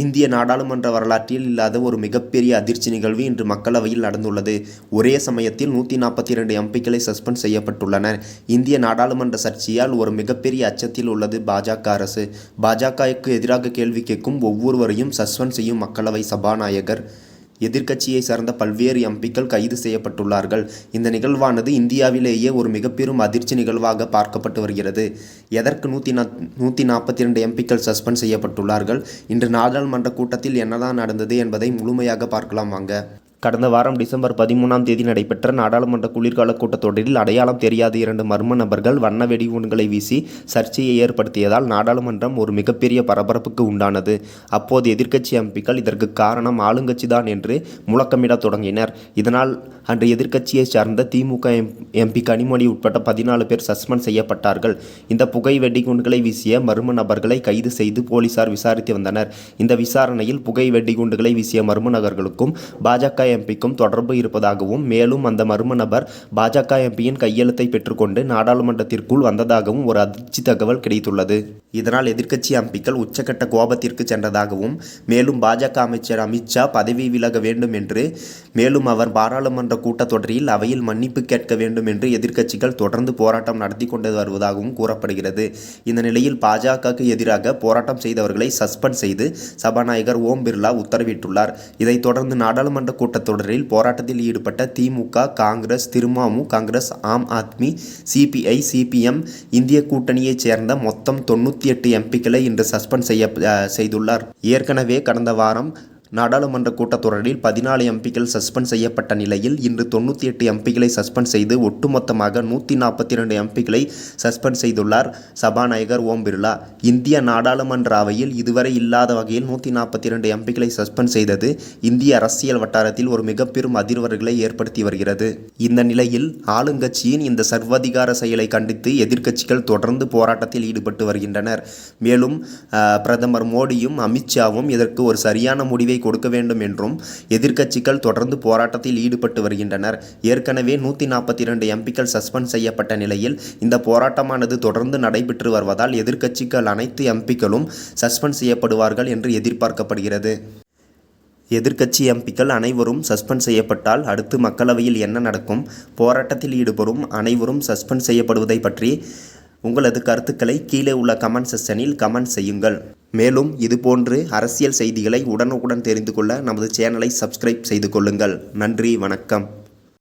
இந்திய நாடாளுமன்ற வரலாற்றில் இல்லாத ஒரு மிகப்பெரிய அதிர்ச்சி நிகழ்வு இன்று மக்களவையில் நடந்துள்ளது. ஒரே சமயத்தில் 142 எம்பிக்களை சஸ்பெண்ட் செய்யப்பட்டுள்ளனர். இந்திய நாடாளுமன்ற சர்ச்சையால் ஒரு மிகப்பெரிய அச்சத்தில் உள்ளது பாஜக அரசு. பாஜகவுக்கு எதிராக கேள்வி கேட்கும் ஒவ்வொருவரையும் சஸ்பெண்ட் செய்யும் மக்களவை சபாநாயகர். எதிர்க்கட்சியை சார்ந்த பல்வேறு எம்பிக்கள் கைது செய்யப்பட்டுள்ளார்கள். இந்த நிகழ்வானது இந்தியாவிலேயே ஒரு மிகப்பெரும் அதிர்ச்சி நிகழ்வாக பார்க்கப்பட்டு வருகிறது. எதற்கு 142 எம்பிக்கள் சஸ்பெண்ட் செய்யப்பட்டுள்ளார்கள்? இன்று நாடாளுமன்ற கூட்டத்தில் என்னதான் நடந்தது என்பதை முழுமையாக பார்க்கலாம் வாங்க. கடந்த வாரம் டிசம்பர் 13ஆம் தேதி நடைபெற்ற நாடாளுமன்ற குளிர்கால கூட்டத்தொடரில் அடையாளம் தெரியாத 2 மர்ம நபர்கள் வண்ண வெடிகுண்டுகளை வீசி சர்ச்சையை ஏற்படுத்தியதால் நாடாளுமன்றம் ஒரு மிகப்பெரிய பரபரப்புக்கு உண்டானது. அப்போது எதிர்க்கட்சி எம்பிக்கள் இதற்கு காரணம் ஆளுங்கட்சிதான் என்று முழக்கமிட தொடங்கினர். இதனால் அன்று எதிர்க்கட்சியை சார்ந்த திமுக எம்பி கனிமொழி உட்பட்ட 14 பேர் சஸ்பெண்ட் செய்யப்பட்டார்கள். இந்த புகை வெடிகுண்டுகளை வீசிய மர்ம நபர்களை கைது செய்து போலீசார் விசாரித்து வந்தனர். இந்த விசாரணையில் புகை வெடிகுண்டுகளை வீசிய மர்ம நபர்களுக்கும் பாஜக எம்பிக்கும் தொடர்பு இருப்பதாகவும், மேலும் அந்த மர்ம நபர் பாஜக எம்பியின் கையெழுத்தை பெற்றுக்கொண்டு நாடாளுமன்றத்திற்குள் வந்ததாகவும் ஒரு அதிர்ச்சி தகவல் கிடைத்துள்ளது. இதனால் எதிர்க்கட்சி எம்பிக்கள் உச்சக்கட்ட கோபத்திற்கு சென்றதாகவும், மேலும் பாஜக அமைச்சர் அமித்ஷா பதவி விலக வேண்டும் என்று, மேலும் அவர் பாராளுமன்ற கூட்டத்தொடரில் அவையில் மன்னிப்பு கேட்க வேண்டும் என்று எதிர்க்கட்சிகள் தொடர்ந்து போராட்டம் நடத்தி கொண்டு வருவதாகவும் கூறப்படுகிறது. இந்த நிலையில் பாஜகவுக்கு எதிராக போராட்டம் செய்தவர்களை சஸ்பெண்ட் செய்து சபாநாயகர் ஓம் பிர்லா உத்தரவிட்டுள்ளார். இதைத் தொடர்ந்து நாடாளுமன்ற கூட்டத்தொடரில் போராட்டத்தில் ஈடுபட்ட திமுக, காங்கிரஸ், திரிணாமுல் காங்கிரஸ், ஆம் ஆத்மி, சிபிஐ, சிபிஎம், இந்திய கூட்டணியைச் சேர்ந்த மொத்தம் 98 எம்பிக்களை இன்று சஸ்பெண்ட் செய்துள்ளார். ஏற்கனவே கடந்த வாரம் நாடாளுமன்ற கூட்டத்தொடரில் 14 எம்பிக்கள் சஸ்பெண்ட் செய்யப்பட்ட நிலையில் இன்று 98 எம்பிக்களை சஸ்பெண்ட் செய்து ஒட்டுமொத்தமாக 142 எம்பிக்களை சஸ்பெண்ட் செய்துள்ளார் சபாநாயகர் ஓம் பிர்லா. இந்திய நாடாளுமன்ற அவையில் இதுவரை இல்லாத வகையில் 142 எம்பிக்களை சஸ்பெண்ட் செய்தது இந்திய அரசியல் வட்டாரத்தில் ஒரு மிகப்பெரும் அதிர்வலைகளை ஏற்படுத்தி வருகிறது. இந்த நிலையில் ஆளுங்கட்சியின் இந்த சர்வாதிகார செயலை கண்டித்து எதிர்க்கட்சிகள் தொடர்ந்து போராட்டத்தில் ஈடுபட்டு வருகின்றனர். மேலும் பிரதமர் மோடியும் அமித்ஷாவும் இதற்கு ஒரு சரியான முடிவை கொடுக்க வேண்டும் என்றும் எதிர்க்கட்சிகள் தொடர்ந்து போராட்டத்தில் ஈடுபட்டு வருகின்றனர். ஏற்கனவே 142 எம்பிக்கள் சஸ்பெண்ட் செய்யப்பட்ட நிலையில் இந்த போராட்டமானது தொடர்ந்து நடைபெற்று வருவதால் எதிர்க்கட்சிகள் அனைத்து எம்பிக்களும் சஸ்பெண்ட் செய்யப்படுவார்கள் என்று எதிர்பார்க்கப்படுகிறது. எதிர்க்கட்சி எம்பிக்கள் அனைவரும் சஸ்பெண்ட் செய்யப்பட்டால் அடுத்து மக்களவையில் என்ன நடக்கும்? போராட்டத்தில் ஈடுபடும் அனைவரும் சஸ்பெண்ட் செய்யப்படுவதை பற்றி உங்களது கருத்துக்களை கீழே உள்ள கமெண்ட் செக்ஷனில் கமெண்ட் செய்யுங்கள். மேலும் இதுபோன்று அரசியல் செய்திகளை உடனுக்குடன் தெரிந்து கொள்ள நமது சேனலை சப்ஸ்கிரைப் செய்து கொள்ளுங்கள். நன்றி, வணக்கம்.